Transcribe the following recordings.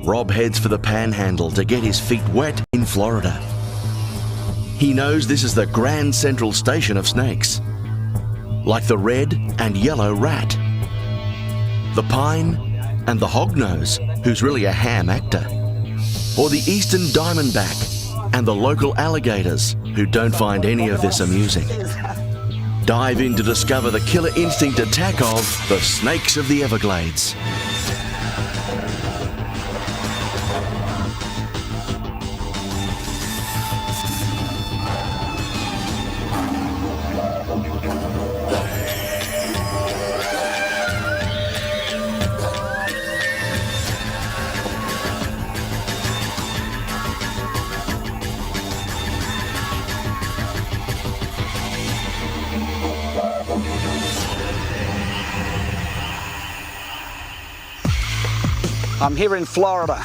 Rob heads for the panhandle to get his feet wet in Florida. He knows this is the grand central station of snakes, like the red and yellow rat, the pine and the hognose, who's really a ham actor, or the eastern diamondback and the local alligators, who don't find any of this amusing. Dive in to discover the killer instinct attack of the snakes of the Everglades. I'm here in Florida,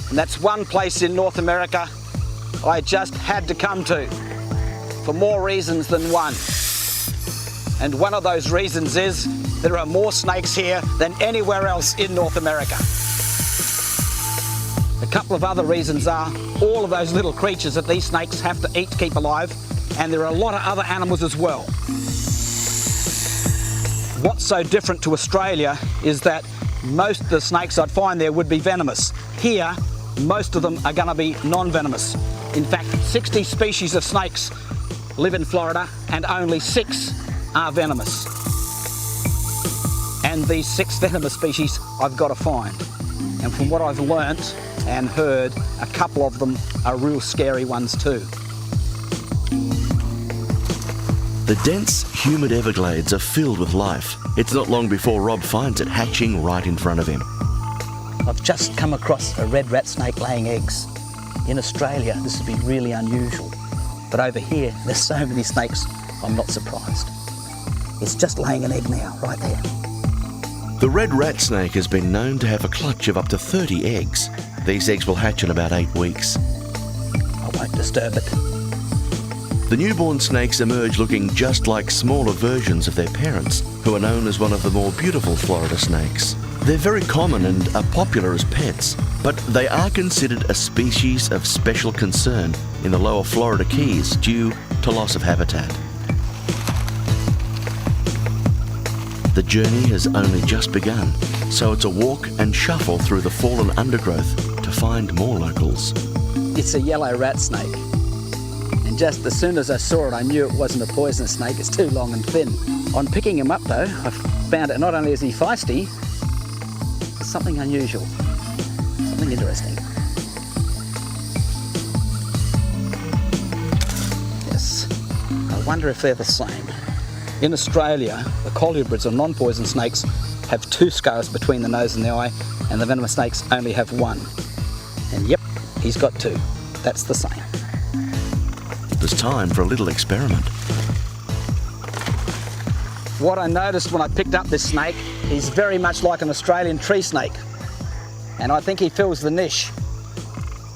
and that's one place in North America I just had to come to for more reasons than one. And one of those reasons is there are more snakes here than anywhere else in North America. A couple of other reasons are all of those little creatures that these snakes have to eat to keep alive, and there are a lot of other animals as well. What's so different to Australia is that most of the snakes I'd find there would be venomous. Here, most of them are going to be non-venomous. In fact, 60 species of snakes live in Florida and only 6 are venomous. And these 6 venomous species I've got to find. And from what I've learnt and heard, a couple of them are real scary ones too. The dense, humid Everglades are filled with life. It's not long before Rob finds it hatching right in front of him. I've just come across a red rat snake laying eggs. In Australia, this would be really unusual. But over here, there's so many snakes, I'm not surprised. It's just laying an egg now, right there. The red rat snake has been known to have a clutch of up to 30 eggs. These eggs will hatch in about 8 weeks. I won't disturb it. The newborn snakes emerge looking just like smaller versions of their parents, who are known as one of the more beautiful Florida snakes. They're very common and are popular as pets, but they are considered a species of special concern in the lower Florida Keys due to loss of habitat. The journey has only just begun, so it's a walk and shuffle through the fallen undergrowth to find more locals. It's a yellow rat snake. And just as soon as I saw it, I knew it wasn't a poisonous snake. It's too long and thin. On picking him up though, I found that not only is he feisty, there's something unusual, something interesting. Yes, I wonder if they're the same. In Australia, the colubrids or non-poison snakes have 2 scars between the nose and the eye, and the venomous snakes only have 1. And yep, he's got 2. That's the same. There's time for a little experiment. What I noticed when I picked up this snake, he's very much like an Australian tree snake. And I think he fills the niche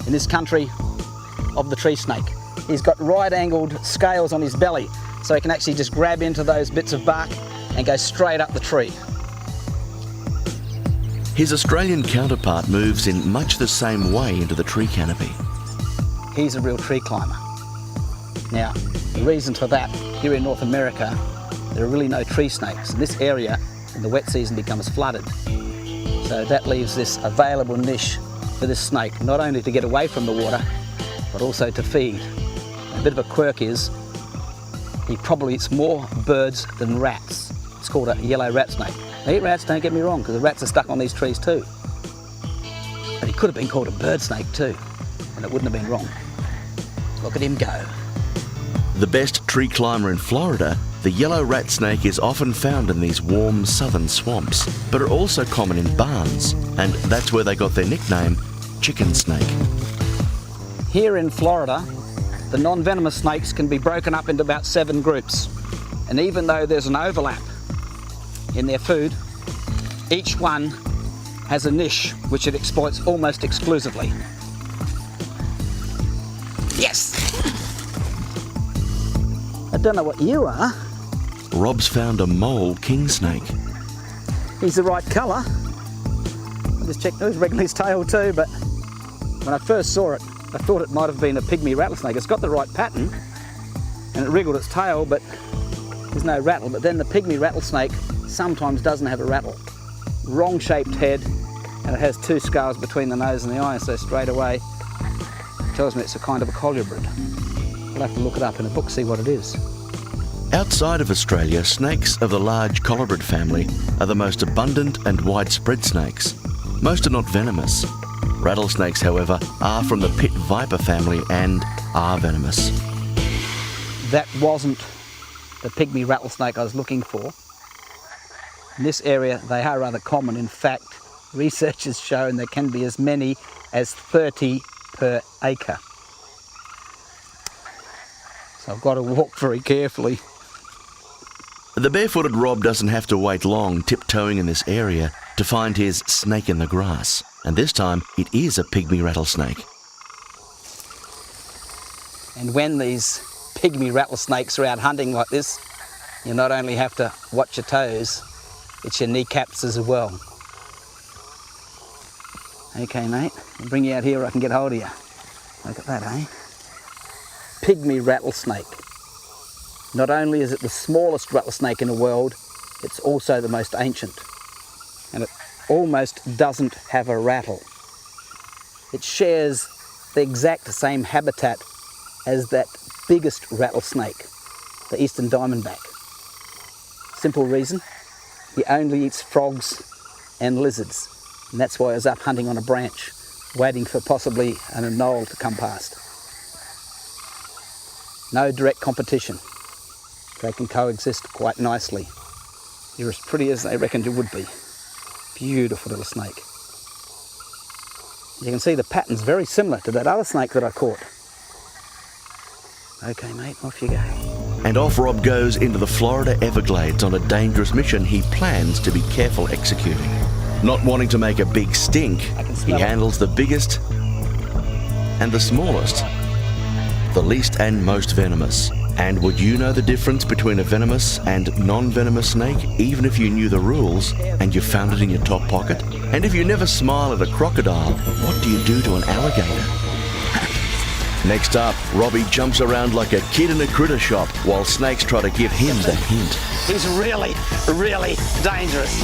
in this country of the tree snake. He's got right-angled scales on his belly, so he can actually just grab into those bits of bark and go straight up the tree. His Australian counterpart moves in much the same way into the tree canopy. He's a real tree climber. Now, the reason for that, here in North America, there are really no tree snakes. And this area, in the wet season, becomes flooded. So that leaves this available niche for this snake, not only to get away from the water, but also to feed. A bit of a quirk is, he probably eats more birds than rats. It's called a yellow rat snake. They eat rats, don't get me wrong, because the rats are stuck on these trees too. But he could have been called a bird snake too, and it wouldn't have been wrong. Look at him go. The best tree climber in Florida, the yellow rat snake is often found in these warm southern swamps, but are also common in barns, and that's where they got their nickname, chicken snake. Here in Florida, the non-venomous snakes can be broken up into about 7 groups. And even though there's an overlap in their food, each one has a niche which it exploits almost exclusively. Yes! I don't know what you are. Rob's found a mole king snake. He's the right colour. Just check, it was wriggling his tail too, but when I first saw it, I thought it might have been a pygmy rattlesnake. It's got the right pattern, and it wriggled its tail, but there's no rattle. But then the pygmy rattlesnake sometimes doesn't have a rattle. Wrong shaped head, and it has two scales between the nose and the eye, so straight away it tells me it's a kind of a colubrid. I'll have to look it up in a book, see what it is. Outside of Australia, snakes of the large colubrid family are the most abundant and widespread snakes. Most are not venomous. Rattlesnakes, however, are from the pit viper family and are venomous. That wasn't the pygmy rattlesnake I was looking for. In this area, they are rather common. In fact, research has shown there can be as many as 30 per acre. So I've got to walk very carefully. The barefooted Rob doesn't have to wait long tiptoeing in this area to find his snake in the grass. And this time, it is a pygmy rattlesnake. And when these pygmy rattlesnakes are out hunting like this, you not only have to watch your toes, it's your kneecaps as well. Okay, mate, I'll bring you out here where I can get hold of you. Look at that, eh? Pygmy rattlesnake. Not only is it the smallest rattlesnake in the world, it's also the most ancient. And it almost doesn't have a rattle. It shares the exact same habitat as that biggest rattlesnake, the eastern diamondback. Simple reason, he only eats frogs and lizards, and that's why I was up hunting on a branch, waiting for possibly an anole to come past. No direct competition. They can coexist quite nicely. You're as pretty as they reckoned you would be. Beautiful little snake. You can see the pattern's very similar to that other snake that I caught. Okay, mate, off you go. And off Rob goes into the Florida Everglades on a dangerous mission he plans to be careful executing. Not wanting to make a big stink, he handles the biggest and the smallest, the least and most venomous. And would you know the difference between a venomous and non-venomous snake, even if you knew the rules and you found it in your top pocket? And if you never smile at a crocodile, what do you do to an alligator? Next up, Robbie jumps around like a kid in a critter shop while snakes try to give him the hint. He's really, really dangerous.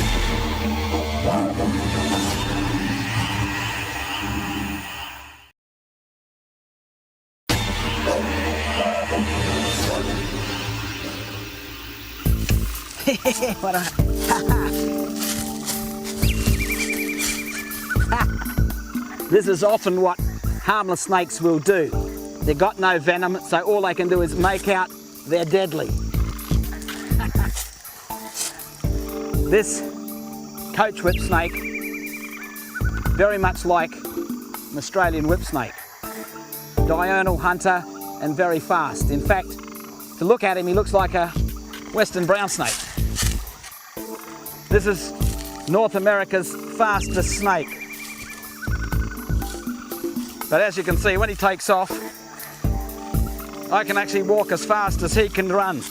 What a... This is often what harmless snakes will do. They've got no venom, so all they can do is make out they're deadly. This coach whip snake, very much like an Australian whip snake. Diurnal hunter and very fast. In fact, to look at him, he looks like a western brown snake. This is North America's fastest snake. But as you can see, when he takes off, I can actually walk as fast as he can run.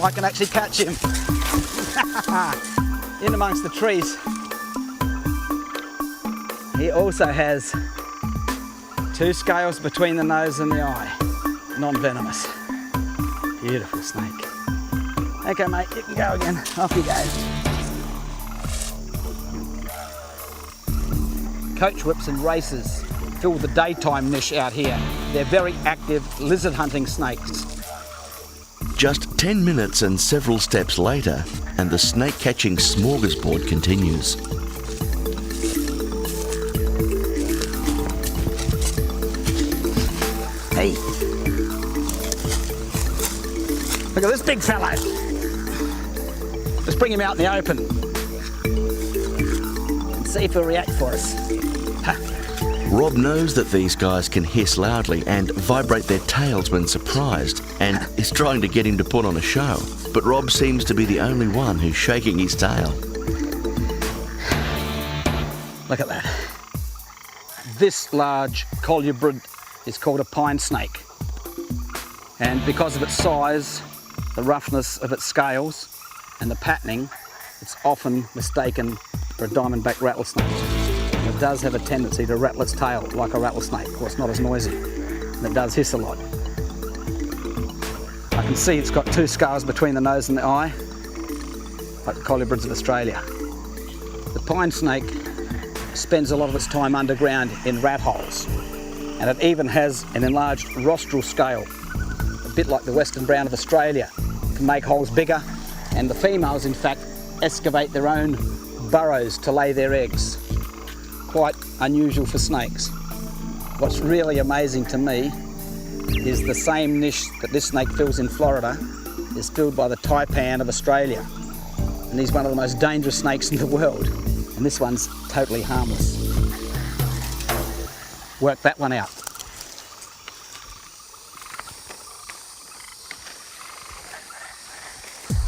I can actually catch him in amongst the trees. He also has two scales between the nose and the eye, non-venomous. Beautiful snake. Okay, mate, you can go again. Off you go. Coach whips and racers fill the daytime niche out here. They're very active lizard hunting snakes. Just 10 minutes and several steps later, and the snake catching smorgasbord continues. Hey. Look at this big fellow. Let's bring him out in the open and see if he'll react for us. Rob knows that these guys can hiss loudly and vibrate their tails when surprised, and is trying to get him to put on a show. But Rob seems to be the only one who's shaking his tail. Look at that. This large colubrid is called a pine snake. And because of its size, the roughness of its scales, and the patterning, it's often mistaken for a diamondback rattlesnake. It does have a tendency to rattle its tail like a rattlesnake. Of course, not as noisy, and it does hiss a lot. I can see it's got 2 scars between the nose and the eye, like the colubrids of Australia. The pine snake spends a lot of its time underground in rat holes, and it even has an enlarged rostral scale, a bit like the western brown of Australia. It can make holes bigger, and the females, in fact, excavate their own burrows to lay their eggs. Quite unusual for snakes. What's really amazing to me is the same niche that this snake fills in Florida is filled by the taipan of Australia. And he's one of the most dangerous snakes in the world. And this one's totally harmless. Work that one out.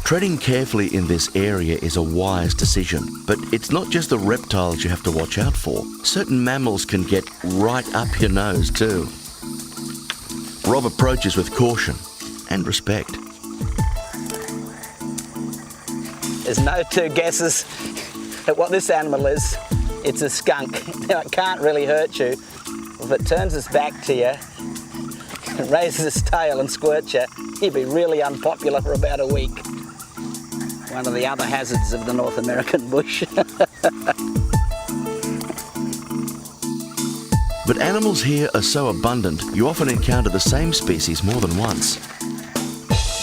Treading carefully in this area is a wise decision, but it's not just the reptiles you have to watch out for. Certain mammals can get right up your nose too. Rob approaches with caution and respect. There's no 2 guesses at what this animal is. It's a skunk. Now, it can't really hurt you. If it turns its back to you and raises its tail and squirts you, you'd be really unpopular for about a week. One of the other hazards of the North American bush. But animals here are so abundant, you often encounter the same species more than once.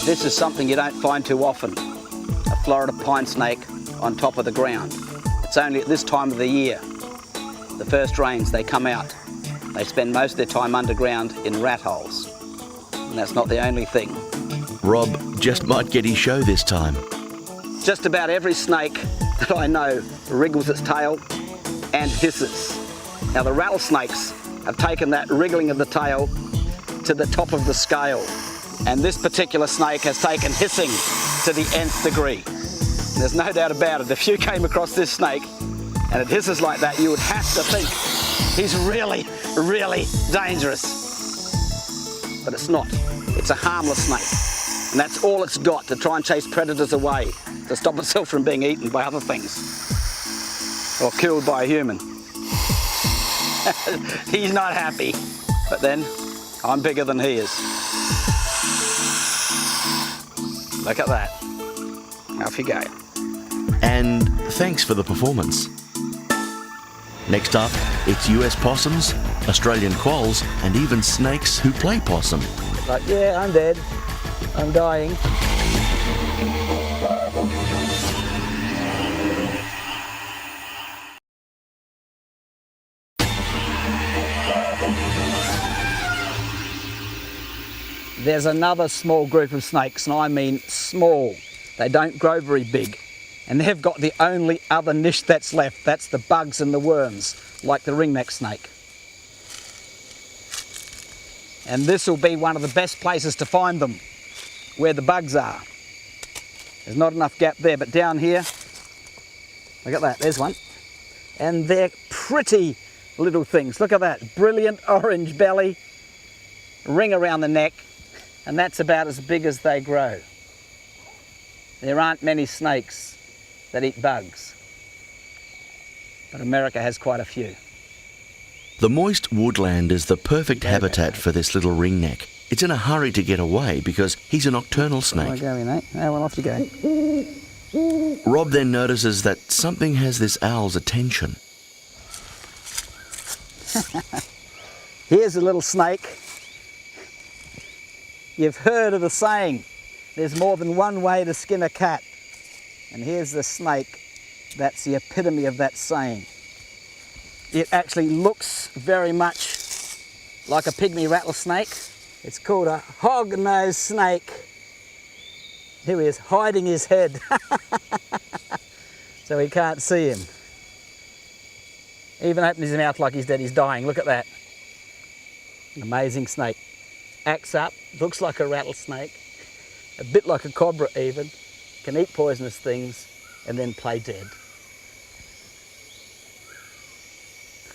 This is something you don't find too often. A Florida pine snake on top of the ground. It's only at this time of the year. The first rains, they come out. They spend most of their time underground in rat holes. And that's not the only thing. Rob just might get his show this time. Just about every snake that I know wriggles its tail and hisses. Now, the rattlesnakes have taken that wriggling of the tail to the top of the scale. And this particular snake has taken hissing to the nth degree. And there's no doubt about it. If you came across this snake and it hisses like that, you would have to think he's really, really dangerous. But it's not. It's a harmless snake. And that's all it's got to try and chase predators away, to stop itself from being eaten by other things or killed by a human. He's not happy, but then I'm bigger than he is. Look at that. Off you go. And thanks for the performance. Next up, it's US possums, Australian quolls, and even snakes who play possum. Like, yeah, I'm dead. I'm dying. There's another small group of snakes, and I mean small. They don't grow very big. And they've got the only other niche that's left. That's the bugs and the worms, like the ringneck snake. And this will be one of the best places to find them, where the bugs are. There's not enough gap there, but down here, look at that, there's one. And they're pretty little things. Look at that, brilliant orange belly, ring around the neck, and that's about as big as they grow. There aren't many snakes that eat bugs, but America has quite a few. The moist woodland is the perfect habitat for this little ringneck. It's in a hurry to get away because he's a nocturnal snake. Oh, go in, eh? Oh, well, off you go. Rob then notices that something has this owl's attention. Here's a little snake. You've heard of the saying, there's more than one way to skin a cat. And here's the snake that's the epitome of that saying. It actually looks very much like a pygmy rattlesnake. It's called a hog-nosed snake. Here he is, hiding his head so he can't see him. Even opened his mouth like he's dead, he's dying. Look at that. An amazing snake. Acts up, looks like a rattlesnake, a bit like a cobra even, can eat poisonous things and then play dead.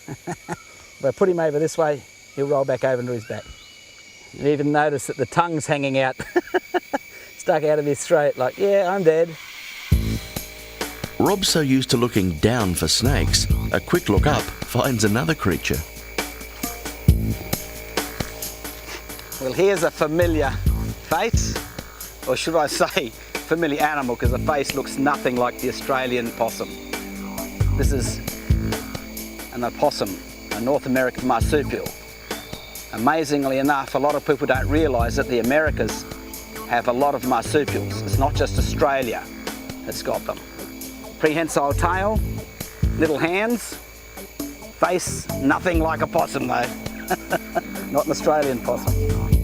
If I put him over this way, he'll roll back over into his back. You even notice that the tongue's hanging out, stuck out of his throat like, yeah, I'm dead. Rob's so used to looking down for snakes, a quick look up finds another creature. Well, here's a familiar face, or should I say familiar animal, because the face looks nothing like the Australian possum. This is an opossum, a North American marsupial. Amazingly enough, a lot of people don't realise that the Americas have a lot of marsupials. It's not just Australia that's got them. Prehensile tail, little hands, face nothing like a possum though. Not an Australian possum.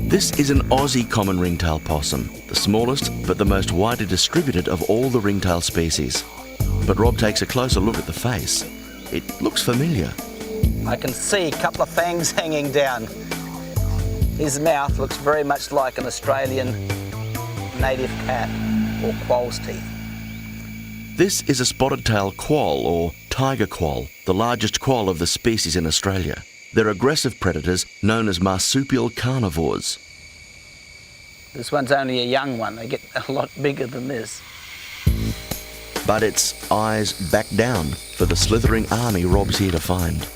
This is an Aussie common ringtail possum, the smallest but the most widely distributed of all the ringtail species. But Rob takes a closer look at the face. It looks familiar. I can see a couple of fangs hanging down. His mouth looks very much like an Australian native cat or quoll's teeth. This is a spotted-tailed quoll, or tiger quoll, the largest quoll of the species in Australia. They're aggressive predators known as marsupial carnivores. This one's only a young one. They get a lot bigger than this. But its eyes back down for the slithering army Rob's here to find.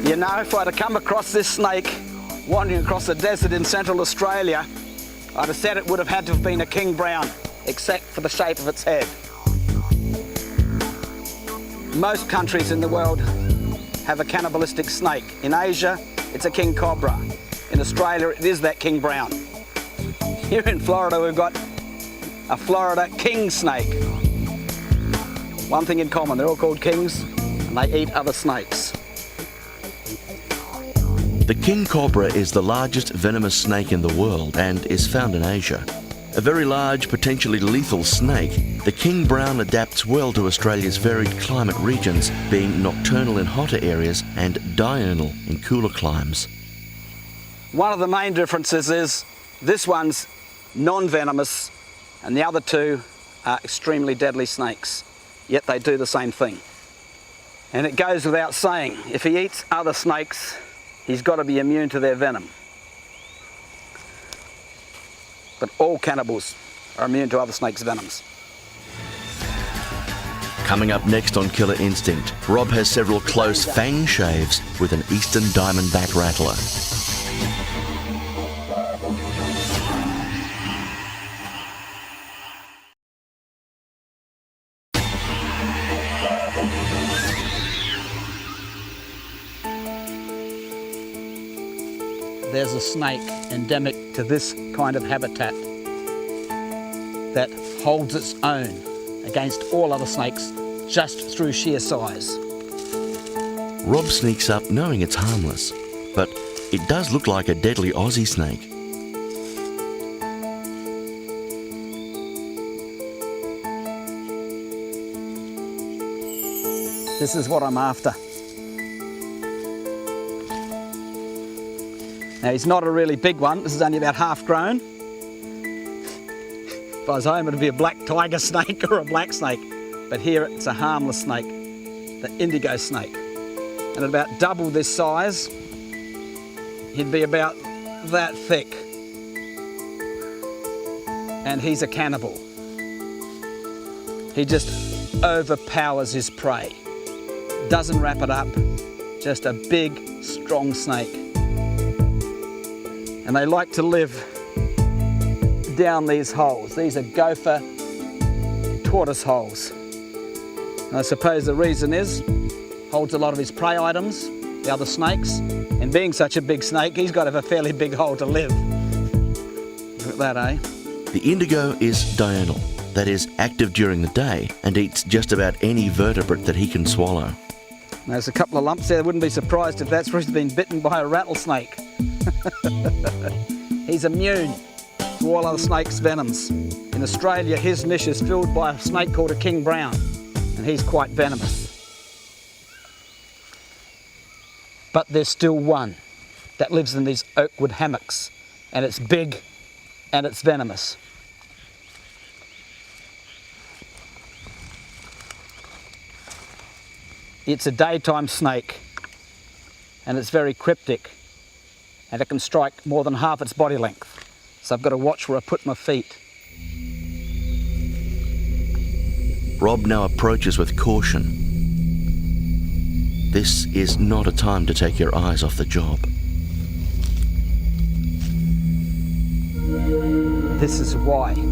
You know, if I'd have come across this snake wandering across the desert in Central Australia, I'd have said it would have had to have been a king brown, except for the shape of its head. Most countries in the world have a cannibalistic snake. In Asia, it's a king cobra. In Australia, it is that king brown. Here in Florida, we've got a Florida king snake. One thing in common, they're all called kings, and they eat other snakes. The king cobra is the largest venomous snake in the world and is found in Asia. A very large, potentially lethal snake, the king brown adapts well to Australia's varied climate regions, being nocturnal in hotter areas and diurnal in cooler climes. One of the main differences is this one's non-venomous and the other two are extremely deadly snakes, yet they do the same thing. And it goes without saying, if he eats other snakes, he's got to be immune to their venom. But all cannibals are immune to other snakes' venoms. Coming up next on Killer Instinct, Rob has several close fang shaves with an eastern diamondback rattler. There's a snake endemic to this kind of habitat that holds its own against all other snakes just through sheer size. Rob sneaks up knowing it's harmless, but it does look like a deadly Aussie snake. This is what I'm after. Now, he's not a really big one. This is only about half grown. If I was home, it'd be a black tiger snake or a black snake. But here it's a harmless snake, the indigo snake. And at about double this size, he'd be about that thick. And he's a cannibal. He just overpowers his prey. Doesn't wrap it up, just a big, strong snake. And they like to live down these holes. These are gopher tortoise holes. And I suppose the reason is, holds a lot of his prey items, the other snakes, and being such a big snake, he's got to have a fairly big hole to live. Look at that, eh? The indigo is diurnal, that is, active during the day and eats just about any vertebrate that he can swallow. There's a couple of lumps there. I wouldn't be surprised if that's where he's been bitten by a rattlesnake. He's immune to all other snakes' venoms. In Australia, his niche is filled by a snake called a king brown, and he's quite venomous. But there's still one that lives in these oak wood hammocks, and it's big and it's venomous. It's a daytime snake, and it's very cryptic. and it can strike more than half its body length. So I've got to watch where I put my feet. Rob now approaches with caution. This is not a time to take your eyes off the job. This is why you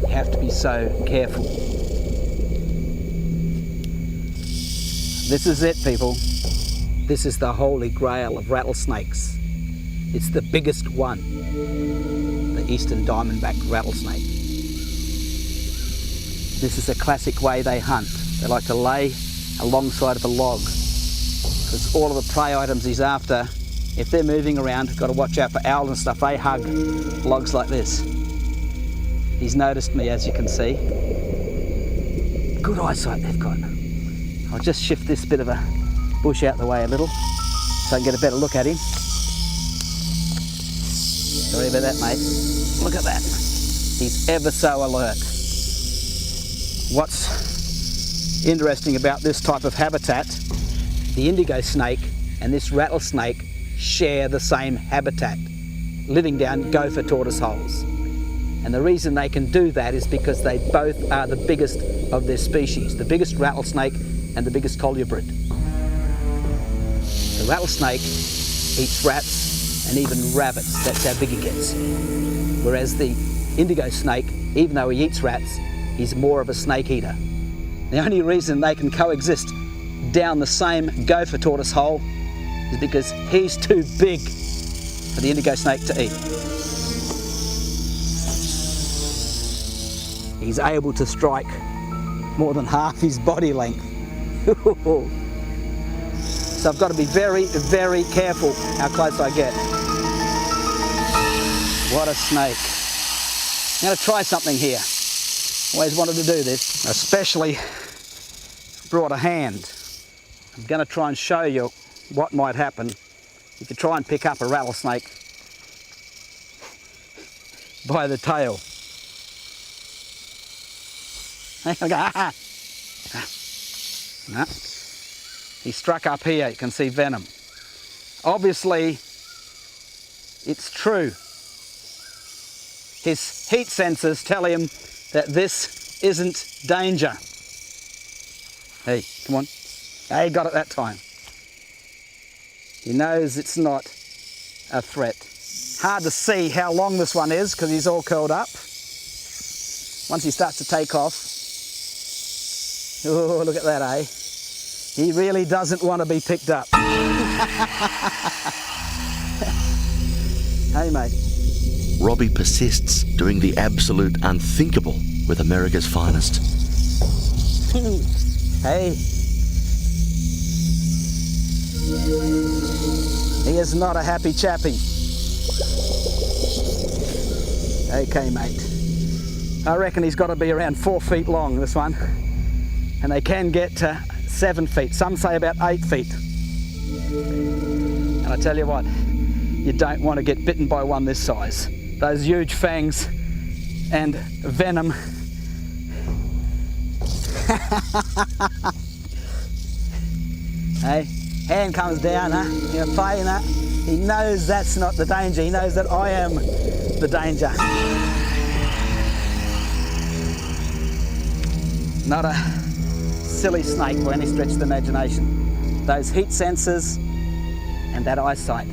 have to be so careful. This is it, people. This is the holy grail of rattlesnakes. It's the biggest one, the eastern diamondback rattlesnake. This is a classic way they hunt. They like to lay alongside of a log, because all of the prey items he's after, if they're moving around, you've got to watch out for owls and stuff. They hug logs like this. He's noticed me, as you can see. Good eyesight they've got. I'll just shift this bit of a bush out the way a little so I can get a better look at him. Sorry about that, mate. Look at that. He's ever so alert. What's interesting about this type of habitat, the indigo snake and this rattlesnake share the same habitat, living down gopher tortoise holes. And the reason they can do that is because they both are the biggest of their species, the biggest rattlesnake and the biggest colubrid. The rattlesnake eats rats and even rabbits. That's how big he gets. Whereas the indigo snake, even though he eats rats, he's more of a snake eater. The only reason they can coexist down the same gopher tortoise hole is because he's too big for the indigo snake to eat. He's able to strike more than half his body length. So I've got to be very, very careful how close I get. What a snake. I'm going to try something here. Always wanted to do this, especially brought a hand. I'm going to try and show you what might happen if you try and pick up a rattlesnake by the tail. No. He struck up here, you can see venom. Obviously, it's true. His heat sensors tell him that this isn't danger. Hey, come on. Hey, got it that time. He knows it's not a threat. Hard to see how long this one is because he's all curled up. Once he starts to take off, oh, look at that, eh? He really doesn't want to be picked up. Hey, mate. Robbie persists, doing the absolute unthinkable with America's finest. Hey. He is not a happy chappy. Okay, mate. I reckon he's got to be around 4 feet long, this one. And they can get to 7 feet. Some say about 8 feet. And I tell you what, you don't want to get bitten by one this size. Those huge fangs and venom. Hey, hand comes down, huh? You're playing that. He knows that's not the danger. He knows that I am the danger. Not a silly snake by any stretch of the imagination. Those heat sensors and that eyesight.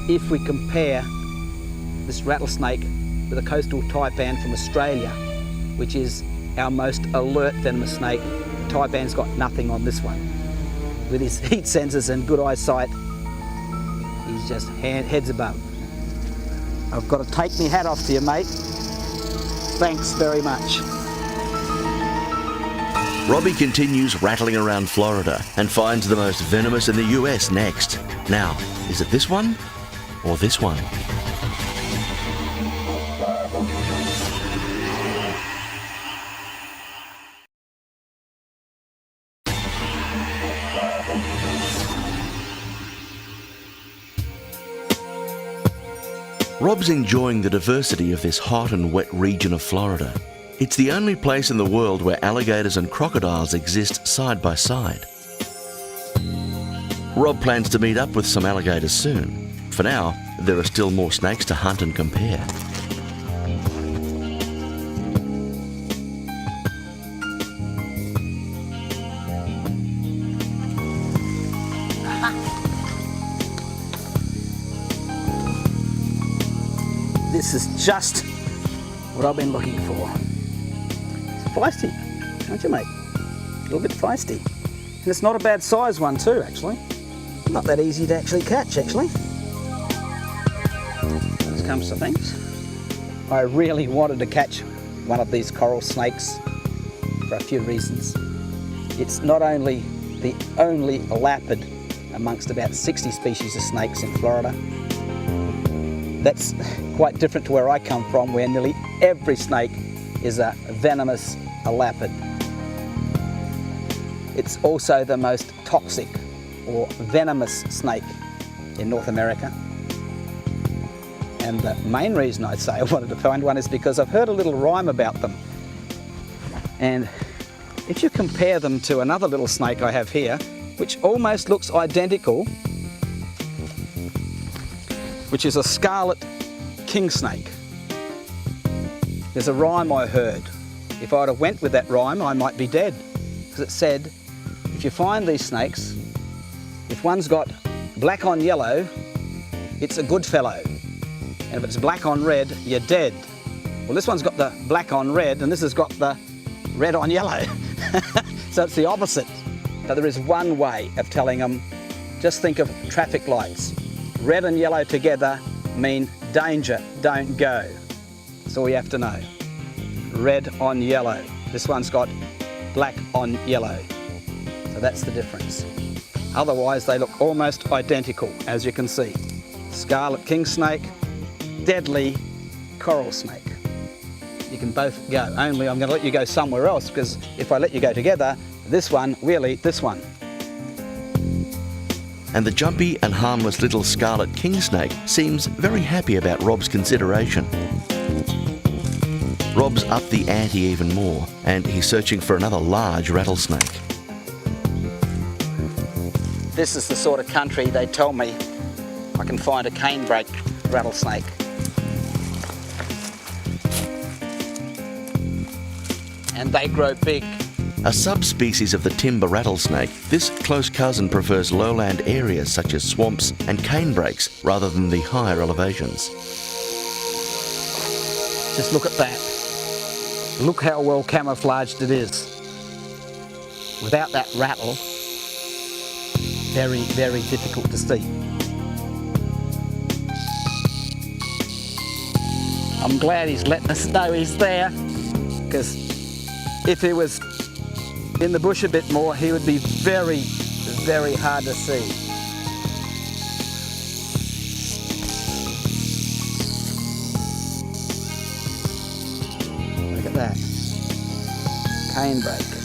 If we compare this rattlesnake with a coastal taipan from Australia, which is our most alert venomous snake, taipan's got nothing on this one. With his heat sensors and good eyesight, he's just heads above. I've got to take my hat off to you, mate. Thanks very much. Robbie continues rattling around Florida and finds the most venomous in the US next. Now, is it this one or this one? Rob's enjoying the diversity of this hot and wet region of Florida. It's the only place in the world where alligators and crocodiles exist side by side. Rob plans to meet up with some alligators soon. For now, there are still more snakes to hunt and compare. This is just what I've been looking for. It's feisty, aren't you, mate? A little bit feisty. And it's not a bad size one too, actually. Not that easy to actually catch, actually. This comes to things. I really wanted to catch one of these coral snakes for a few reasons. It's not only the only elapid amongst about 60 species of snakes in Florida. That's quite different to where I come from, where nearly every snake is a venomous elapid. It's also the most toxic or venomous snake in North America. And the main reason I say I wanted to find one is because I've heard a little rhyme about them. And if you compare them to another little snake I have here, which almost looks identical, which is a scarlet king snake. There's a rhyme I heard. If I'd have went with that rhyme, I might be dead. Because it said, if you find these snakes, if one's got black on yellow, it's a good fellow. And if it's black on red, you're dead. Well, this one's got the black on red, and this has got the red on yellow. So it's the opposite. But there is one way of telling them. Just think of traffic lights. Red and yellow together mean danger, don't go. That's all you have to know. Red on yellow. This one's got black on yellow. So that's the difference. Otherwise, they look almost identical, as you can see. Scarlet king snake, deadly coral snake. You can both go, only I'm going to let you go somewhere else, because if I let you go together, this one will eat this one. And the jumpy and harmless little scarlet king snake seems very happy about Rob's consideration. Rob's upped the ante even more, and he's searching for another large rattlesnake. This is the sort of country they tell me I can find a canebrake rattlesnake. And they grow big. A subspecies of the timber rattlesnake, this close cousin prefers lowland areas such as swamps and canebrakes rather than the higher elevations. Just look at that. Look how well camouflaged it is. Without that rattle, very, very difficult to see. I'm glad he's letting us know he's there, because if he was in the bush a bit more, he would be very, very hard to see. Look at that. Canebrake.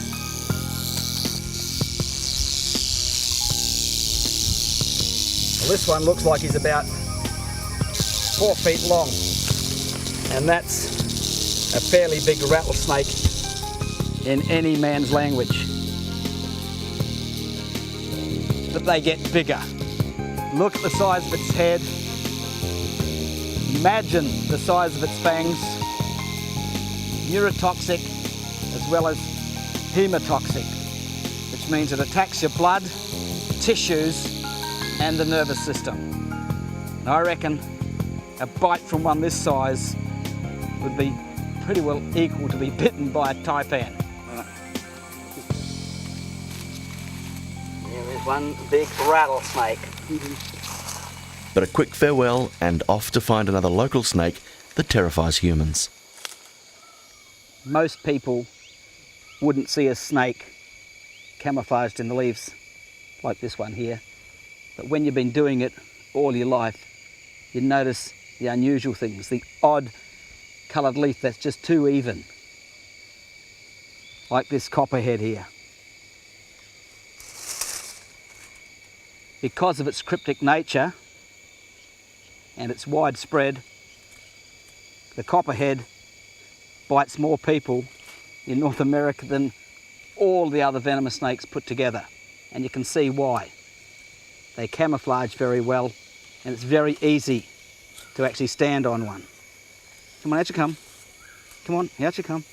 Well, this one looks like he's about 4 feet long, and that's a fairly big rattlesnake in any man's language. But they get bigger. Look at the size of its head. Imagine the size of its fangs. Neurotoxic as well as hemotoxic, which means it attacks your blood, tissues, and the nervous system. And I reckon a bite from one this size would be pretty well equal to be bitten by a taipan. There's one big rattlesnake. But a quick farewell and off to find another local snake that terrifies humans. Most people wouldn't see a snake camouflaged in the leaves like this one here. But when you've been doing it all your life, you notice the unusual things, the odd coloured leaf that's just too even. Like this copperhead here. Because of its cryptic nature and its widespread, the copperhead bites more people in North America than all the other venomous snakes put together. And you can see why. They camouflage very well, and it's very easy to actually stand on one. Come on, out you come. Come on, out you come.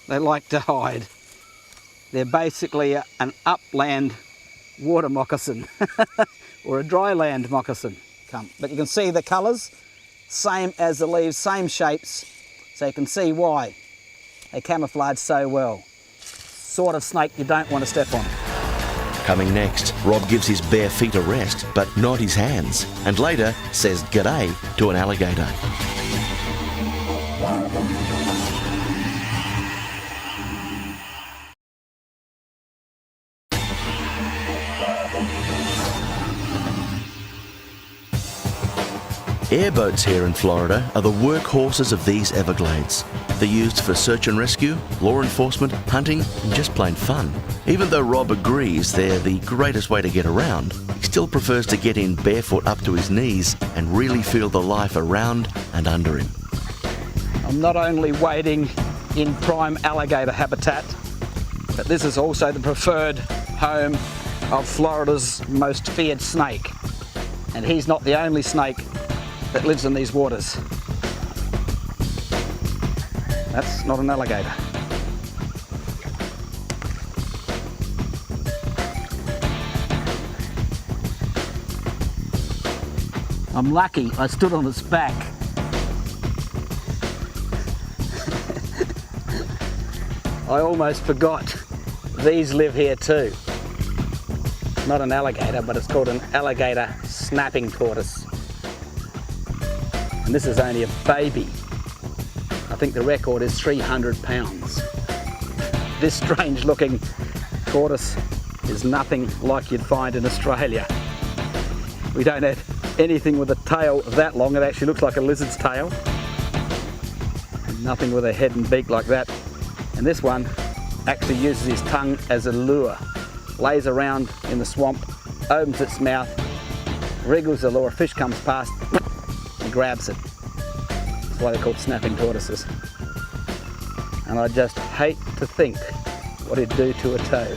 They like to hide. They're basically an upland water moccasin or a dryland moccasin. Come, but you can see the colours, same as the leaves, same shapes, so you can see why they camouflage so well. Sort of snake you don't want to step on. Coming next, Rob gives his bare feet a rest, but not his hands, and later says g'day to an alligator. Airboats here in Florida are the workhorses of these Everglades. They're used for search and rescue, law enforcement, hunting, and just plain fun. Even though Rob agrees they're the greatest way to get around, he still prefers to get in barefoot up to his knees and really feel the life around and under him. I'm not only wading in prime alligator habitat, but this is also the preferred home of Florida's most feared snake. And he's not the only snake that lives in these waters. That's not an alligator. I'm lucky I stood on its back. I almost forgot these live here too. Not an alligator, but it's called an alligator snapping tortoise. And this is only a baby. I think the record is 300 pounds. This strange looking tortoise is nothing like you'd find in Australia. We don't have anything with a tail that long. It actually looks like a lizard's tail. And nothing with a head and beak like that. And this one actually uses his tongue as a lure. Lays around in the swamp, opens its mouth, wriggles the lure, a fish comes past, and grabs it. That's why they're called snapping tortoises. And I just hate to think what it'd do to a toe.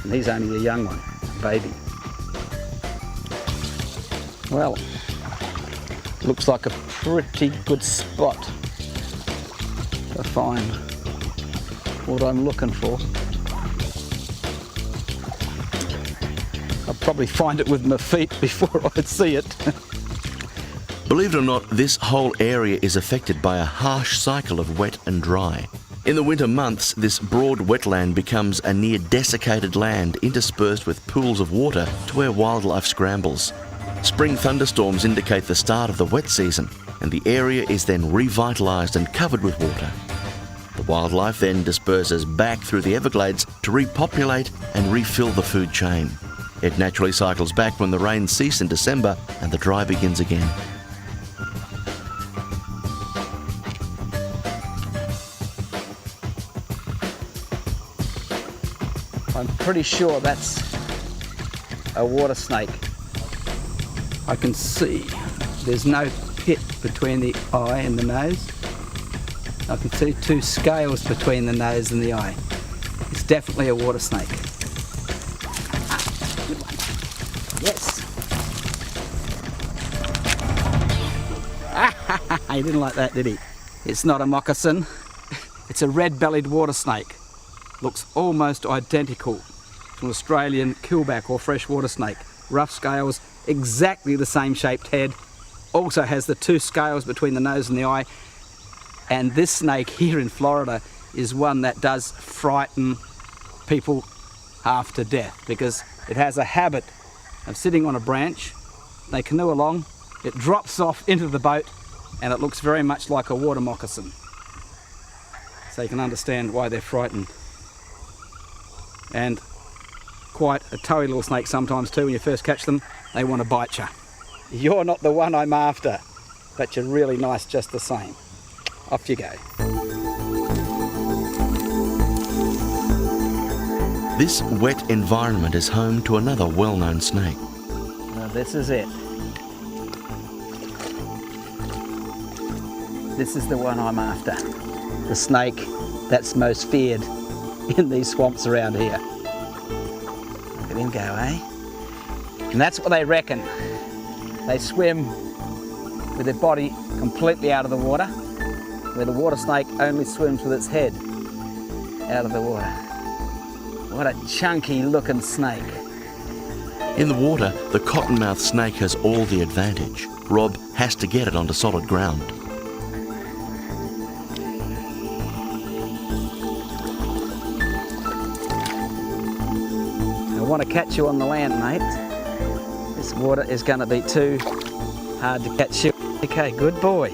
And he's only a young one, a baby. Well, looks like a pretty good spot to find what I'm looking for. I'll probably find it with my feet before I'd see it. Believe it or not, this whole area is affected by a harsh cycle of wet and dry. In the winter months, this broad wetland becomes a near desiccated land interspersed with pools of water to where wildlife scrambles. Spring thunderstorms indicate the start of the wet season, and the area is then revitalised and covered with water. The wildlife then disperses back through the Everglades to repopulate and refill the food chain. It naturally cycles back when the rains cease in December and the dry begins again. I'm pretty sure that's a water snake. I can see there's no pit between the eye and the nose. I can see two scales between the nose and the eye. It's definitely a water snake. Good one. Yes. He didn't like that, did he? It's not a moccasin. It's a red-bellied water snake. Looks almost identical to an Australian keelback or freshwater snake. Rough scales, exactly the same shaped head. Also has the two scales between the nose and the eye. And this snake here in Florida is one that does frighten people half to death because it has a habit of sitting on a branch. They canoe along, it drops off into the boat, and it looks very much like a water moccasin. So you can understand why they're frightened. And quite a towy little snake sometimes too. When you first catch them, they want to bite you. You're not the one I'm after, but you're really nice just the same. Off you go. This wet environment is home to another well-known snake. Now this is it. This is the one I'm after. The snake that's most feared in these swamps around here. Look at him go, eh? And that's what they reckon. They swim with their body completely out of the water, where the water snake only swims with its head out of the water. What a chunky looking snake. In the water, the cottonmouth snake has all the advantage. Rob has to get it onto solid ground. I want to catch you on the land, mate. This water is going to be too hard to catch you. Okay, good boy.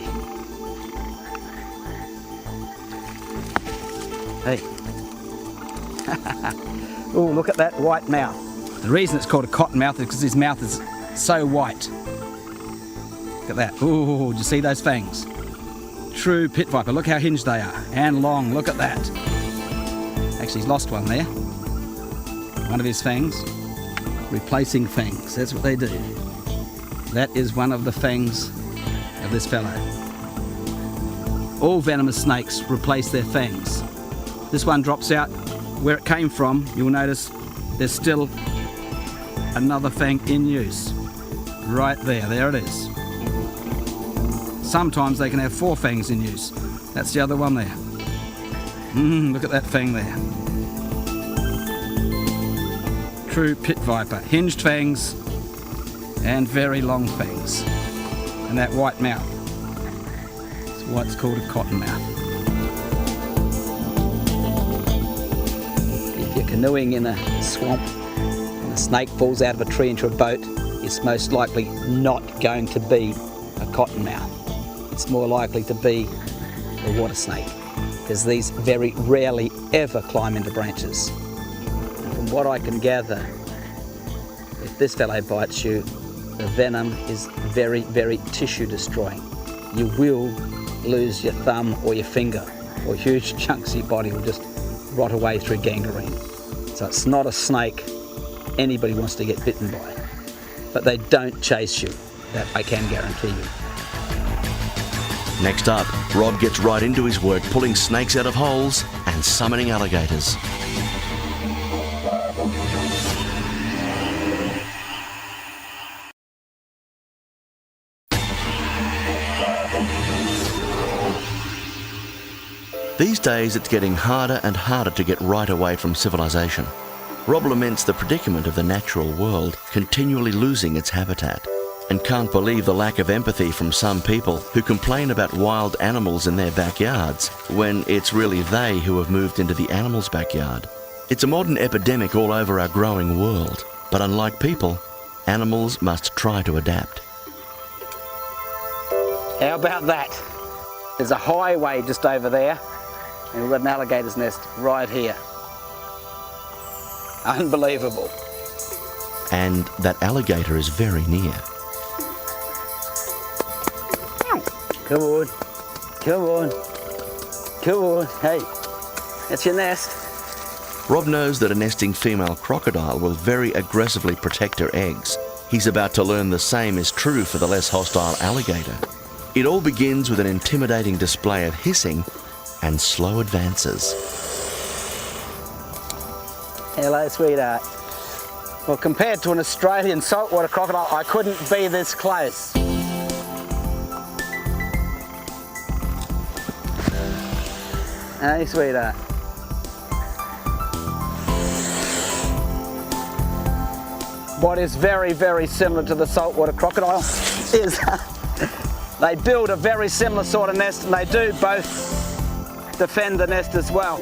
Hey. Oh, look at that white mouth. The reason it's called a cottonmouth is because his mouth is so white. Look at that. Oh, do you see those fangs? True pit viper. Look how hinged they are. And long. Look at that. Actually, he's lost one there. One of his fangs. Replacing fangs. That's what they do. That is one of the fangs of this fellow. All venomous snakes replace their fangs. This one drops out where it came from. You'll notice there's still another fang in use. Right there. There it is. Sometimes they can have 4 fangs in use. That's the other one there. Look at that fang there. True pit viper. Hinged fangs and very long fangs. And that white mouth. That's why it's called a cottonmouth. If you're canoeing in a swamp and a snake falls out of a tree into a boat, it's most likely not going to be a cottonmouth. It's more likely to be a water snake, because these very rarely ever climb into branches. And from what I can gather, if this fellow bites you, the venom is very, very tissue destroying. You will lose your thumb or your finger, or huge chunks of your body will just rot away through gangrene. So it's not a snake anybody wants to get bitten by. But they don't chase you, that I can guarantee you. Next up, Rob gets right into his work pulling snakes out of holes and summoning alligators. These days it's getting harder and harder to get right away from civilization. Rob laments the predicament of the natural world continually losing its habitat, and can't believe the lack of empathy from some people who complain about wild animals in their backyards when it's really they who have moved into the animal's backyard. It's a modern epidemic all over our growing world, but unlike people, animals must try to adapt. How about that? There's a highway just over there, and we've got an alligator's nest right here. Unbelievable. And that alligator is very near. Come on, come on, come on. Hey, that's your nest. Rob knows that a nesting female crocodile will very aggressively protect her eggs. He's about to learn the same is true for the less hostile alligator. It all begins with an intimidating display of hissing and slow advances. Hello, sweetheart. Well, compared to an Australian saltwater crocodile, I couldn't be this close. Hey, sweetheart. What is very, very similar to the saltwater crocodile is they build a very similar sort of nest, and they do both defend the nest as well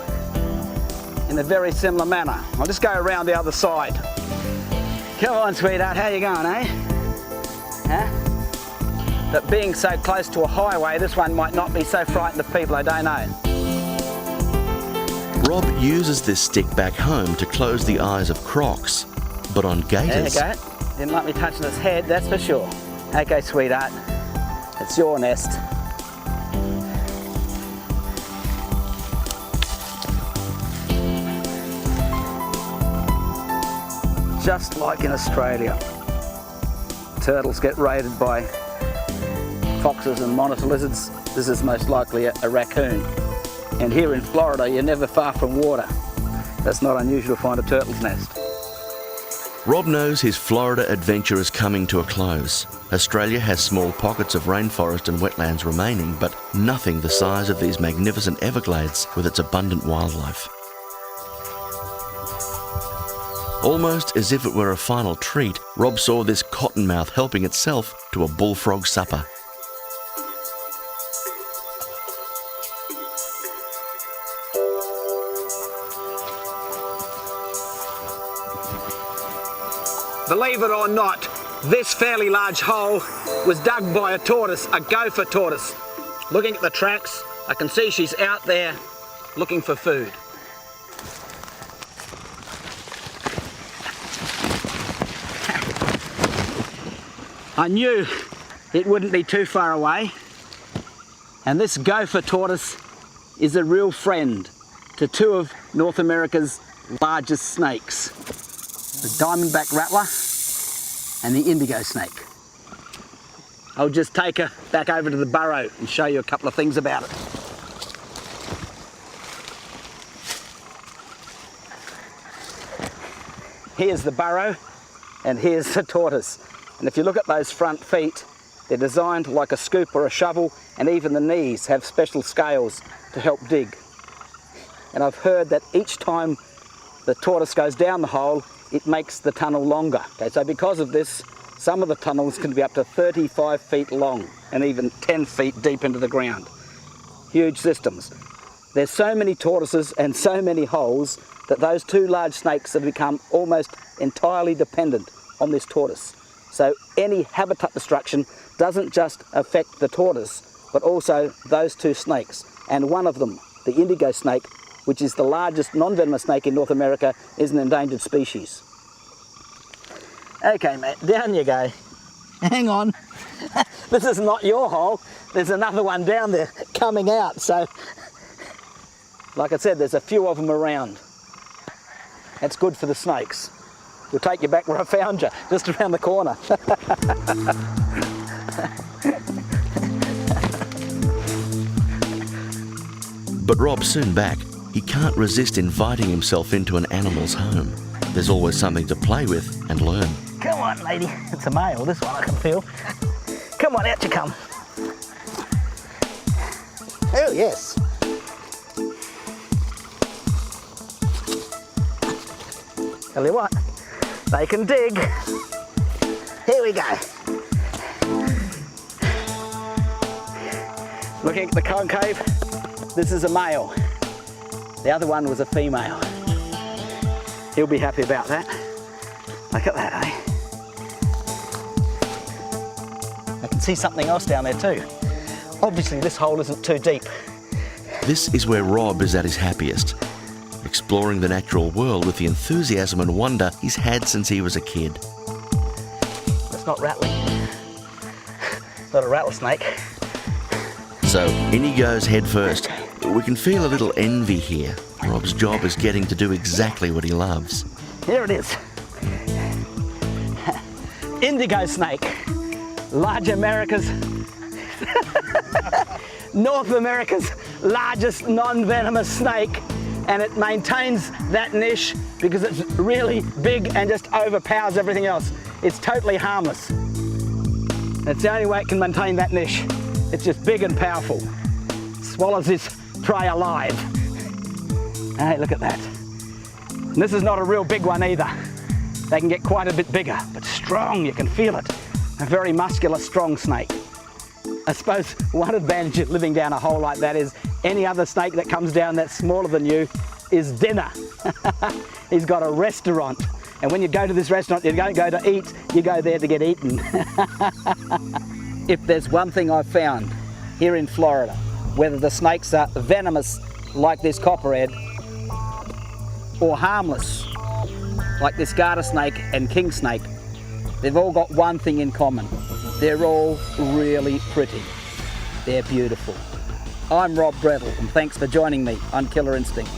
in a very similar manner. I'll just go around the other side. Come on, sweetheart, how you going, eh? Huh? But being so close to a highway, this one might not be so frightened of people, I don't know. Rob uses this stick back home to close the eyes of crocs, but on gators... There you go. Didn't like me touching its head, that's for sure. Okay, sweetheart, it's your nest. Just like in Australia, turtles get raided by foxes and monitor lizards. This is most likely a raccoon. And here in Florida, you're never far from water. That's not unusual to find a turtle's nest. Rob knows his Florida adventure is coming to a close. Australia has small pockets of rainforest and wetlands remaining, but nothing the size of these magnificent Everglades with its abundant wildlife. Almost as if it were a final treat, Rob saw this cottonmouth helping itself to a bullfrog supper. Believe it or not, this fairly large hole was dug by a tortoise, a gopher tortoise. Looking at the tracks, I can see she's out there looking for food. I knew it wouldn't be too far away, and this gopher tortoise is a real friend to two of North America's largest snakes, the Diamondback rattler and the indigo snake. I'll just take her back over to the burrow and show you a couple of things about it. Here's the burrow and here's the tortoise. And if you look at those front feet, they're designed like a scoop or a shovel, and even the knees have special scales to help dig. And I've heard that each time the tortoise goes down the hole, it makes the tunnel longer. Okay, so because of this, some of the tunnels can be up to 35 feet long and even 10 feet deep into the ground. Huge systems. There's so many tortoises and so many holes that those two large snakes have become almost entirely dependent on this tortoise. So any habitat destruction doesn't just affect the tortoise, but also those two snakes. And one of them, the indigo snake, which is the largest non-venomous snake in North America, is an endangered species. Okay, mate, down you go. Hang on. This is not your hole. There's another one down there coming out. So, like I said, there's a few of them around. That's good for the snakes. We'll take you back where I found you, just around the corner. But Rob's soon back. He can't resist inviting himself into an animal's home. There's always something to play with and learn. Come on, lady. It's a male, this one I can feel. Come on, out you come. Oh, yes. Tell you what, they can dig. Here we go. Looking at the concave, this is a male. The other one was a female. He'll be happy about that. Look at that, eh? I can see something else down there too. Obviously this hole isn't too deep. This is where Rob is at his happiest, exploring the natural world with the enthusiasm and wonder he's had since he was a kid. It's not rattling. It's not a rattlesnake. So in he goes head first. We can feel a little envy here. Rob's job is getting to do exactly what he loves. Here it is. Indigo snake. North America's largest non-venomous snake, and it maintains that niche because it's really big and just overpowers everything else. It's totally harmless. It's the only way it can maintain that niche. It's just big and powerful. Swallows its prey alive. Hey, look at that. And this is not a real big one either. They can get quite a bit bigger, but strong, you can feel it. A very muscular, strong snake. I suppose one advantage of living down a hole like that is any other snake that comes down that's smaller than you is dinner. He's got a restaurant. And when you go to this restaurant, you don't go to eat, you go there to get eaten. If there's one thing I've found here in Florida, whether the snakes are venomous like this copperhead or harmless like this garter snake and king snake, they've all got one thing in common. They're all really pretty. They're beautiful. I'm Rob Brettle, and thanks for joining me on Killer Instinct.